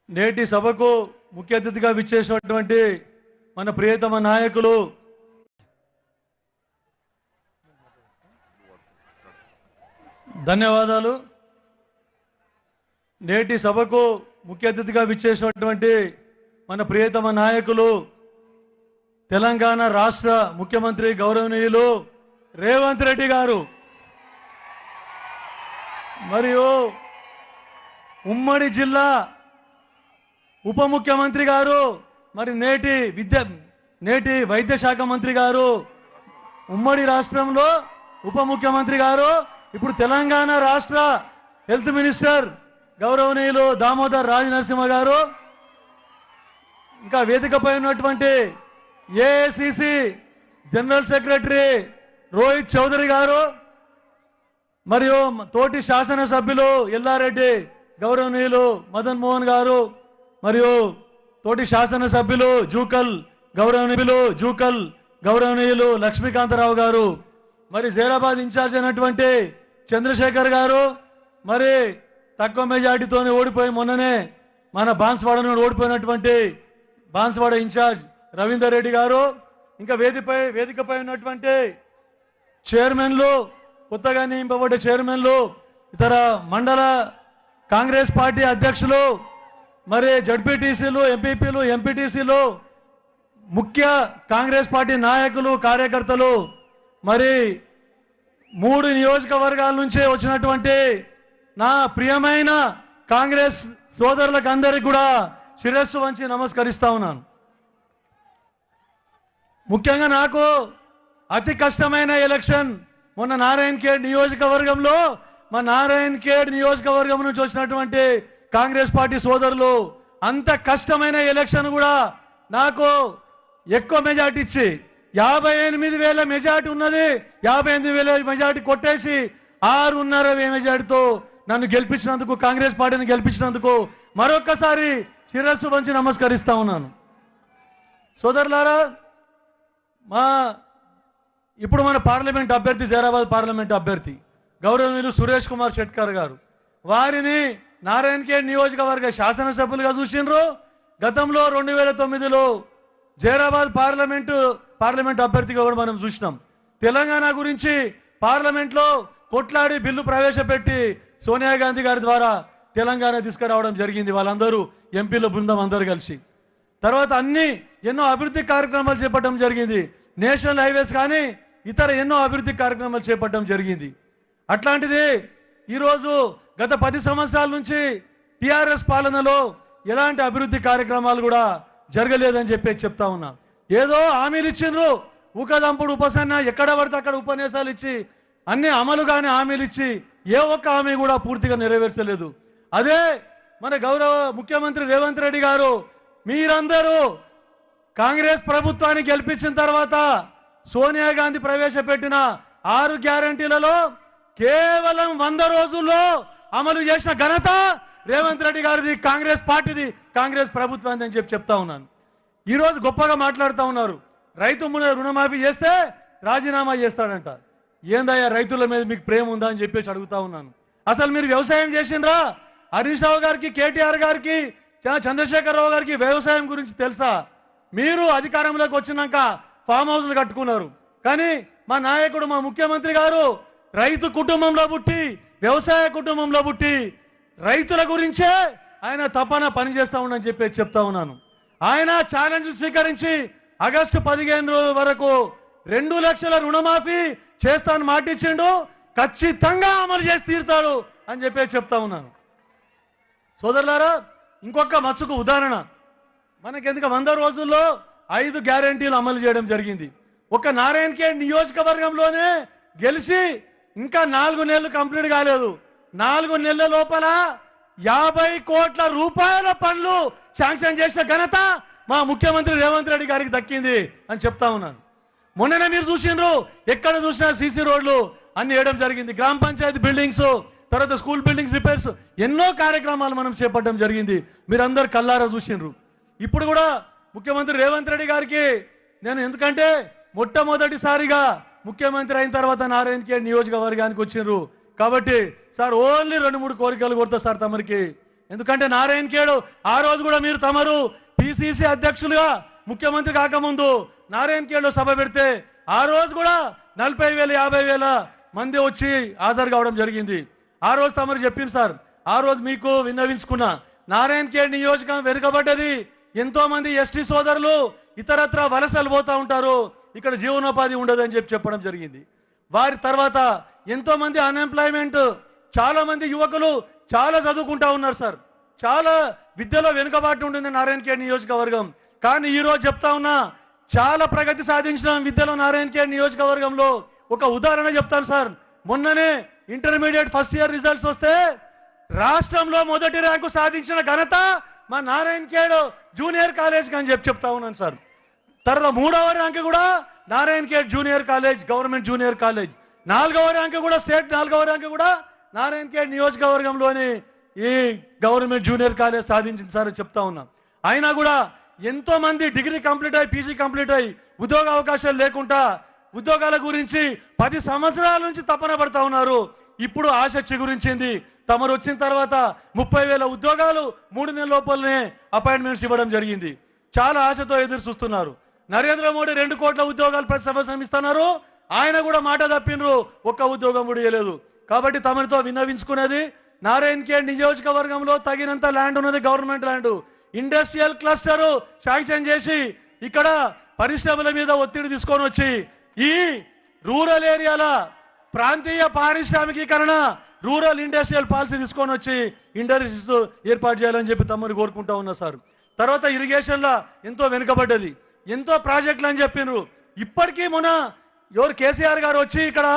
నేటి సభకు ముఖ్య అతిథిగా విచ్చేసినటువంటి మన ప్రియతమ నాయకులు ధన్యవాదాలు. నేటి సభకు ముఖ్య అతిథిగా విచ్చేసినటువంటి మన ప్రియతమ నాయకులు తెలంగాణ రాష్ట్ర ముఖ్యమంత్రి గౌరవనీయులు రేవంత్ రెడ్డి గారు మరియు ఉమ్మడి జిల్లా ఉప ముఖ్యమంత్రి గారు మరి నేటి వైద్య శాఖ మంత్రి గారు, ఉమ్మడి రాష్ట్రంలో ఉప ముఖ్యమంత్రి గారు, ఇప్పుడు తెలంగాణ రాష్ట్ర హెల్త్ మినిస్టర్ గౌరవనీయులు దామోదర్ రాజనరసింహ గారు, ఇంకా వేదికపై ఉన్నటువంటి AICC general secretary Rohit Chaudhary గారు, మరియు తోటి శాసనసభ్యులు ఎల్లారెడ్డి గౌరవనీయులు మదన్ మోహన్ గారు, మరియు తోటి శాసనసభ్యులు గౌరవనీయులు లక్ష్మీకాంతరావు గారు, మరి జైరాబాద్ ఇన్ఛార్జ్ అయినటువంటి చంద్రశేఖర్ గారు, మరి తక్కువ మెజార్టీతో ఓడిపోయి మొన్ననే మన బాన్స్వాడను ఓడిపోయినటువంటి బాన్స్వాడ ఇన్ఛార్జ్ రవీందర్ రెడ్డి గారు, ఇంకా వేదికపై ఉన్నటువంటి చైర్మన్లు, కొత్తగా నియమింపబడ్డ చైర్మన్లు, ఇతర మండల కాంగ్రెస్ పార్టీ అధ్యక్షులు, మరి జడ్పీటీసీలు, ఎంపీపీలు, ఎంపీటీసీలు, ముఖ్య కాంగ్రెస్ పార్టీ నాయకులు, కార్యకర్తలు, మరి 3 నియోజకవర్గాల నుంచి వచ్చినటువంటి నా ప్రియమైన కాంగ్రెస్ సోదరులకు అందరికీ కూడా శిరస్సు వంచి నమస్కరిస్తా ఉన్నాను. ముఖ్యంగా నాకు అతి కష్టమైన ఎలక్షన్ మొన్న నారాయణఖేడ్ నియోజకవర్గంలో, మా నారాయణఖేడ్ నియోజకవర్గం నుంచి వచ్చినటువంటి కాంగ్రెస్ పార్టీ సోదరులు అంత కష్టమైన ఎలక్షన్ కూడా నాకు ఎక్కువ మెజార్టీ ఇచ్చి 58,000 మెజార్టీ ఉన్నది, 58,000 మెజార్టీ కొట్టేసి 6.5 మెజార్టీతో నన్ను గెలిపించినందుకు, కాంగ్రెస్ పార్టీని గెలిపించినందుకు మరొక్కసారి శిరస్సు వంచి నమస్కరిస్తా ఉన్నాను. సోదరులారా, ఇప్పుడు మన పార్లమెంట్ అభ్యర్థి, జైరాబాద్ పార్లమెంట్ అభ్యర్థి గౌరవనీయులు సురేష్ కుమార్ షెట్కర్ గారు, వారిని నారాయణఖేడ్ నియోజకవర్గ శాసనసభ్యులుగా చూసిండ్రు. గతంలో 2009లో జైరాబాద్ పార్లమెంట్ అభ్యర్థిగా కూడా మనం చూసినాం. తెలంగాణ గురించి పార్లమెంట్లో కొట్లాడి బిల్లు ప్రవేశపెట్టి సోనియా గాంధీ గారి ద్వారా తెలంగాణ తీసుకురావడం జరిగింది. వాళ్ళందరూ ఎంపీల బృందం అందరూ కలిసి తర్వాత ఎన్నో అభివృద్ధి కార్యక్రమాలు చేపట్టడం జరిగింది. నేషనల్ హైవేస్ కానీ ఇతర ఎన్నో అభివృద్ధి కార్యక్రమాలు చేపట్టడం జరిగింది. అట్లాంటిది ఈరోజు గత 10 సంవత్సరాల నుంచి టీఆర్ఎస్ పాలనలో ఎలాంటి అభివృద్ధి కార్యక్రమాలు కూడా జరగలేదని చెప్తా ఉన్నా. ఏదో హామీలు ఇచ్చిండ్రు, ఊకదంపుడు ఉపసన్న, ఎక్కడ పడితే అక్కడ ఉపన్యాసాలు ఇచ్చి అన్ని అమలుగానే హామీలు ఇచ్చి ఏ ఒక్క హామీ కూడా పూర్తిగా నెరవేర్చలేదు. అదే మన గౌరవ ముఖ్యమంత్రి రేవంత్ రెడ్డి గారు, మీరందరూ కాంగ్రెస్ ప్రభుత్వాన్ని గెలిపించిన తర్వాత సోనియా గాంధీ ప్రవేశపెట్టిన 6 గ్యారంటీలలో కేవలం 100 రోజుల్లో అమలు చేసిన ఘనత రేవంత్ రెడ్డి గారిది, కాంగ్రెస్ పార్టీది, కాంగ్రెస్ ప్రభుత్వాన్ని అని చెప్తా ఉన్నాను. ఈరోజు గొప్పగా మాట్లాడుతూ ఉన్నారు, రైతు రుణమాఫీ చేస్తే రాజీనామా చేస్తాడంట. ఏందయ్యా, రైతుల మీద మీకు ప్రేమ ఉందా అని చెప్పేసి అడుగుతా ఉన్నాను. అసలు మీరు వ్యవసాయం చేసిండ్రా? హరీష్ రావు గారికి, కేటీఆర్ గారికి, చంద్రశేఖరరావు గారికి వ్యవసాయం గురించి తెలుసా? మీరు అధికారంలోకి వచ్చినాక ఫామ్ హౌస్లు కట్టుకున్నారు. కానీ మా నాయకుడు, మా ముఖ్యమంత్రి గారు రైతు కుటుంబంలో పుట్టి, వ్యవసాయ కుటుంబంలో పుట్టి, రైతుల గురించే ఆయన తపన పనిచేస్తా ఉండని చెప్తా ఉన్నాను. ఆయన ఛాలెంజ్ స్వీకరించి ఆగస్టు 15 వరకు 2 లక్షల రుణమాఫీ చేస్తాను మాటిచ్చిండు, ఖచ్చితంగా అమలు చేసి తీరుతాడు అని చెప్తా ఉన్నాను. సోదరులారా, ఇంకొక మచ్చుకు ఉదాహరణ, మనకెందుకు 100 రోజుల్లో 5 గ్యారెంటీలు అమలు చేయడం జరిగింది. ఒక నారాయణఖేడ్ నియోజకవర్గంలోనే గెలిచి ఇంకా 4 నెలలు కంప్లీట్ కాలేదు. 4 నెలల లోపల 50 కోట్ల రూపాయల పనులు శాంక్షన్ చేసిన ఘనత మా ముఖ్యమంత్రి రేవంత్ రెడ్డి గారికి దక్కింది అని చెప్తా ఉన్నాను. మొన్ననే మీరు చూసిండ్రు, ఎక్కడ చూసినా సీసీ రోడ్లు అన్ని వేయడం జరిగింది. గ్రామ పంచాయతీ బిల్డింగ్స్, తర్వాత స్కూల్ బిల్డింగ్స్ రిపేర్స్, ఎన్నో కార్యక్రమాలు మనం చేపట్టడం జరిగింది. మీరందరూ కల్లారా చూసిండ్రు. ఇప్పుడు కూడా ముఖ్యమంత్రి రేవంత్ రెడ్డి గారికి నేను, ఎందుకంటే మొట్టమొదటిసారిగా ముఖ్యమంత్రి అయిన తర్వాత నారాయణఖేడ్ నియోజకవర్గానికి వచ్చిండ్రు కాబట్టి సార్ ఓన్లీ 2-3 కోరికలు కోరుతా సార్ తమరికి. ఎందుకంటే నారాయణ ఖేడ్ ఆ రోజు కూడా మీరు తమరు పిసిసి అధ్యక్షులుగా ముఖ్యమంత్రి కాకముందు నారాయణ ఖేడ్లో సభ పెడితే ఆ రోజు కూడా 40,000 50,000 మంది వచ్చి హాజరు కావడం జరిగింది. ఆ రోజు తమరు చెప్పింది సార్, ఆ రోజు మీకు విన్నవించుకున్నా నారాయణ ఖేడ్ నియోజకవర్గం వెనుకబడ్డది, ఎంతో మంది ఎస్టీ సోదరులు ఇతరత్ర వలసలు పోతూ ఉంటారు, ఇక్కడ జీవనోపాధి ఉండదని చెప్పడం జరిగింది. వారి తర్వాత ఎంతో మంది అన్ఎంప్లాయ్మెంట్, చాలా మంది యువకులు చాలా చదువుకుంటా ఉన్నారు సార్, చాలా విద్యలో వెనుకబాటు ఉంటుంది నారాయణ ఖేడ్ నియోజకవర్గం. కానీ ఈరోజు చెప్తా ఉన్నా చాలా ప్రగతి సాధించిన విద్యలో నారాయణ ఖేడ్ నియోజకవర్గంలో ఒక ఉదాహరణ చెప్తాను సార్. మొన్ననే ఇంటర్మీడియట్ ఫస్ట్ ఇయర్ రిజల్ట్స్ వస్తే రాష్ట్రంలో మొదటి ర్యాంకు సాధించిన ఘనత మా నారాయణ ఖేడ్ జూనియర్ కాలేజ్ అని చెప్తా ఉన్నాను సార్. తర్వాత 3వ ర్యాంకు కూడా Narayana Khed junior college, government junior college. 4వ ర్యాంకు కూడా స్టేట్ 4వ ర్యాంకు కూడా నారాయణ ఖేడ్ నియోజకవర్గంలోని ఈ గవర్నమెంట్ జూనియర్ కాలేజ్ సాధించింది సార్ చెప్తా ఉన్నా. అయినా కూడా ఎంతో మంది డిగ్రీ కంప్లీట్ అయ్యి పీజీ కంప్లీట్ అయ్యి ఉద్యోగ అవకాశాలు లేకుండా ఉద్యోగాల గురించి 10 సంవత్సరాల నుంచి తపన పడతా ఉన్నారు. ఇప్పుడు ఆసక్తి గురించింది, తమరు వచ్చిన తర్వాత 30,000 ఉద్యోగాలు 3 నెలల లోపలనే అపాయింట్మెంట్స్ ఇవ్వడం జరిగింది. చాలా ఆశతో ఎదురు చూస్తున్నారు. నరేంద్ర మోడీ 2 కోట్ల ఉద్యోగాలు ప్రతి సంవత్సరం ఇస్తున్నారు, ఆయన కూడా మాట తప్పినరు, ఒక్క ఉద్యోగం కూడా ఇవ్వలేదు. కాబట్టి తమరితో విన్నవించుకునేది, నారాయణ ఖేడ్ నియోజకవర్గంలో తగినంత ల్యాండ్ ఉన్నది, government land. Industrial cluster sanction చేసి ఇక్కడ పరిశ్రమల మీద ఒత్తిడి తీసుకొని వచ్చి ఈ రూరల్ ఏరియాల ప్రాంతీయ పారిశ్రామికీకరణ, రూరల్ ఇండస్ట్రియల్ పాలసీ తీసుకొని వచ్చి ఇండస్ట్రీస్ ఏర్పాటు చేయాలని చెప్పి తమని కోరుకుంటా ఉన్నా సార్. తర్వాత ఇరిగేషన్లో ఎంతో వెనుకబడ్డది, ఎంతో ప్రాజెక్టులు అని చెప్పినారు. ఇప్పటికీ మొన్న ఎవరు కేసీఆర్ గారు వచ్చి ఇక్కడ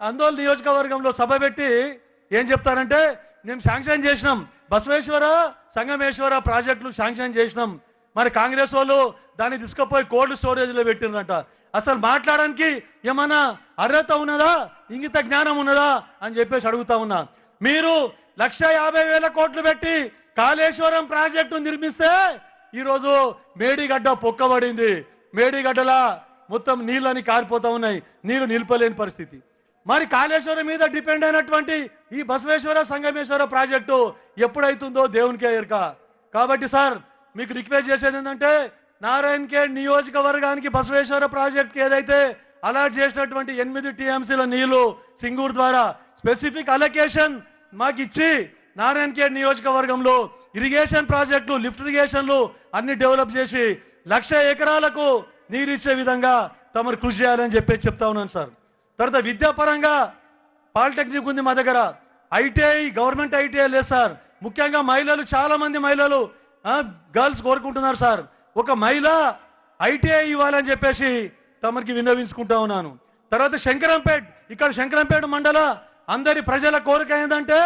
ఆందోళన నియోజకవర్గంలో సభ పెట్టి ఏం చెప్తారంటే, మేము శాంక్షన్ చేసినాం బసవేశ్వర సంగమేశ్వర ప్రాజెక్టులు శాంక్షన్ చేసినాం, మరి కాంగ్రెస్ వాళ్ళు దాన్ని తీసుకుపోయి కోల్డ్ స్టోరేజ్లో పెట్టిండ్రంట. అసలు మాట్లాడడానికి ఏమన్నా అర్హత ఉన్నదా, ఇంగిత జ్ఞానం ఉన్నదా అని చెప్పేసి అడుగుతా ఉన్నా. మీరు 150,000 కోట్లు పెట్టి కాళేశ్వరం ప్రాజెక్టు నిర్మిస్తే ఈరోజు మేడిగడ్డ పొక్కబడింది, మేడిగడ్డలా మొత్తం నీళ్ళని కారిపోతా ఉన్నాయి, నీళ్లు నిలిపలేని పరిస్థితి. మరి కాళేశ్వరం మీద డిపెండ్ అయినటువంటి ఈ బసవేశ్వర సంగమేశ్వర ప్రాజెక్టు ఎప్పుడైతుందో దేవునికే ఎరుక. కాబట్టి సార్ మీకు రిక్వెస్ట్ చేసేది ఏంటంటే, నారాయణ ఖేడ్ నియోజకవర్గానికి బసవేశ్వర ప్రాజెక్ట్కి ఏదైతే అలాట్ చేసినటువంటి 8 టీఎంసీల నీళ్లు సింగూరు ద్వారా స్పెసిఫిక్ అలొకేషన్ మాకు ఇచ్చి నారాయణ ఖేడ్ నియోజకవర్గంలో ఇరిగేషన్ ప్రాజెక్టులు, లిఫ్ట్ ఇరిగేషన్లు అన్ని డెవలప్ చేసి 1,00,000 ఎకరాలకు నీరు ఇచ్చే విధంగా తమరు కృషి చేయాలని చెప్పేసి చెప్తా ఉన్నాను సార్. తర్వాత విద్యాపరంగా పాలిటెక్నిక్ ఉంది మా దగ్గర, ఐటీఐ గవర్నమెంట్ ఐటీఐ లేదు సార్. ముఖ్యంగా మహిళలు, చాలా మంది మహిళలు గర్ల్స్ కోరుకుంటున్నారు సార్, ఒక మహిళ ఐటీఐ ఇవ్వాలని చెప్పేసి తమరికి విన్నవించుకుంటా ఉన్నాను. తర్వాత శంకరంపేట్, ఇక్కడ శంకరంపేట మండల అందరి ప్రజల కోరిక ఏంటంటే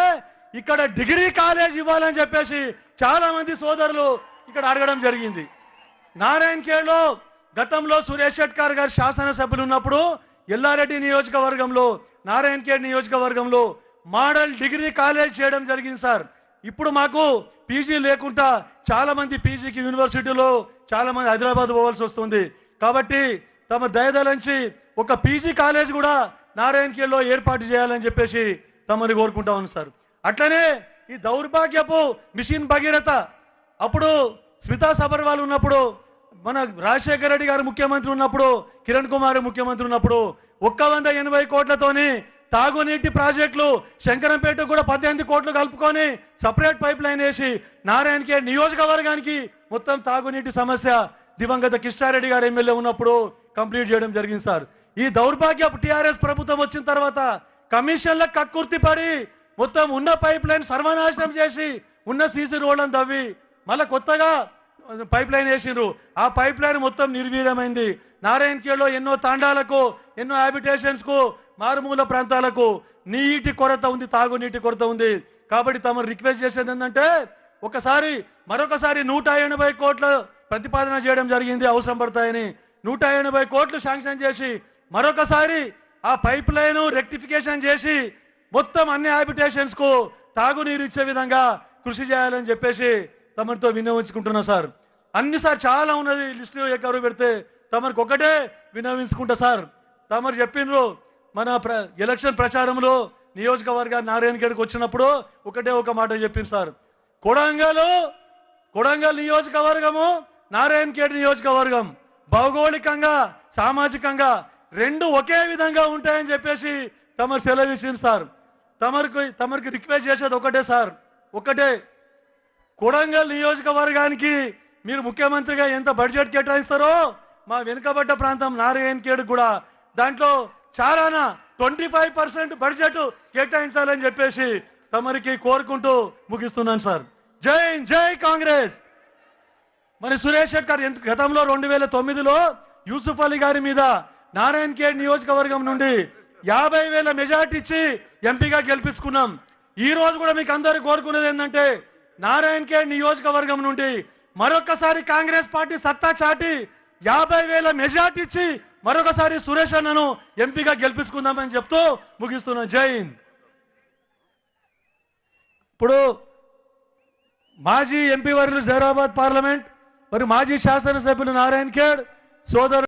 ఇక్కడ డిగ్రీ కాలేజ్ ఇవ్వాలని చెప్పేసి చాలా మంది సోదరులు ఇక్కడ అడగడం జరిగింది. నారాయణ ఖేడ్లో గతంలో సురేష్ షెట్కార్ గారు శాసనసభ్యులు ఉన్నప్పుడు ఎల్లారెడ్డి నియోజకవర్గంలో, నారాయణ ఖేడ్ నియోజకవర్గంలో మోడల్ డిగ్రీ కాలేజ్ చేయడం జరిగింది సార్. ఇప్పుడు మాకు పీజీ లేకుండా చాలా మంది పీజీకి యూనివర్సిటీలో చాలా మంది హైదరాబాద్ పోవాల్సి వస్తుంది. కాబట్టి తమ దయదలంచి ఒక పీజీ కాలేజ్ కూడా నారాయణ ఖేడ్లో ఏర్పాటు చేయాలని చెప్పేసి తమని కోరుకుంటా ఉన్నాను సార్. అట్లనే ఈ దౌర్భాగ్యపు మిషన్ భగీరథ, అప్పుడు స్మితా సబర్వాల్ ఉన్నప్పుడు, మన రాజశేఖర రెడ్డి గారు ముఖ్యమంత్రి ఉన్నప్పుడు, కిరణ్ కుమార్ ముఖ్యమంత్రి ఉన్నప్పుడు 180 కోట్లతోని తాగునీటి ప్రాజెక్టులు శంకరంపేట కూడా 18 కోట్లు కలుపుకొని సపరేట్ పైప్ లైన్ వేసి నారాయణ ఖేడ్ నియోజకవర్గానికి మొత్తం తాగునీటి సమస్య దివంగత కిష్టారెడ్డి గారు ఎమ్మెల్యే ఉన్నప్పుడు కంప్లీట్ చేయడం జరిగింది సార్. ఈ దౌర్భాగ్యపు టీఆర్ఎస్ ప్రభుత్వం వచ్చిన తర్వాత కమిషన్లకు కక్కుర్తి పడి మొత్తం ఉన్న పైప్ లైన్ సర్వనాశనం చేసి ఉన్న సీసీ రోడ్లను తవ్వి మళ్ళీ కొత్తగా పైప్ లైన్ వేసిండ్రు. ఆ పైప్ లైన్ మొత్తం నిర్వీర్యమైంది. నారాయణ ఖేడ్లో ఎన్నో తాండాలకు, ఎన్నో హ్యాబిటేషన్స్కు, మారుమూల ప్రాంతాలకు నీటి కొరత ఉంది, తాగునీటి కొరత ఉంది. కాబట్టి తమరు రిక్వెస్ట్ చేసేది ఏంటంటే, మరొకసారి 180 కోట్ల ప్రతిపాదన చేయడం జరిగింది, అవసరం పడతాయని. 180 కోట్లు శాంక్షన్ చేసి మరొకసారి ఆ పైప్ లైన్ రెక్టిఫికేషన్ చేసి మొత్తం అన్ని హ్యాబిటేషన్స్కు తాగునీరు ఇచ్చే విధంగా కృషి చేయాలని చెప్పేసి తమరితో విన్నవించుకుంటున్నా సార్. అన్ని సార్ చాలా ఉన్నది, లిస్టు ఎక్కరు పెడితే తమరికి ఒకటే విన్నవించుకుంటా సార్. తమరు చెప్పినరు మన ఎలక్షన్ ప్రచారంలో నియోజకవర్గ నారాయణ ఖేడ్కి వచ్చినప్పుడు ఒకటే ఒక మాట చెప్పింది సార్, కొడంగల్ నియోజకవర్గము నారాయణ ఖేడ్ నియోజకవర్గం భౌగోళికంగా సామాజికంగా రెండు ఒకే విధంగా ఉంటాయని చెప్పేసి తమరు సెలవిచ్చింది సార్. తమరికి రిక్వెస్ట్ చేసేది ఒకటే సార్, ఒకటే, కొడంగల్ నియోజకవర్గానికి మీరు ముఖ్యమంత్రిగా ఎంత బడ్జెట్ కేటాయిస్తారో మా వెనుకబడ్డ ప్రాంతం నారాయణ ఖేడ్ కూడా దాంట్లో చాలానా 25% బడ్జెట్ కేటాయించాలని చెప్పేసి తమరికి కోరుకుంటూ ముగిస్తున్నాను సార్. జై హింద్, జై కాంగ్రెస్. మరి సురేష్ షెట్కర్ గతంలో 2009లో యూసుఫ్ అలీ గారి మీద నారాయణ ఖేడ్ నియోజకవర్గం నుండి 50,000 మెజార్టీ ఇచ్చి ఎంపీగా గెలిపించుకున్నాం. ఈ రోజు కూడా మీకు అందరూ కోరుకునేది ఏంటంటే నారాయణ ఖేడ్ నియోజకవర్గం నుండి మరొకసారి కాంగ్రెస్ పార్టీ సత్తా చాటి 50,000 మెజార్టీ ఇచ్చి మరొకసారి సురేష్ అన్నను ఎంపీగా గెలిపించుకుందామని చెప్తూ ముగిస్తున్నాం. జై హింద్. ఇప్పుడు మాజీ ఎంపీ వర్యులు జైరాబాద్ పార్లమెంట్ మరి మాజీ శాసనసభ్యులు నారాయణ ఖేడ్ సోదరు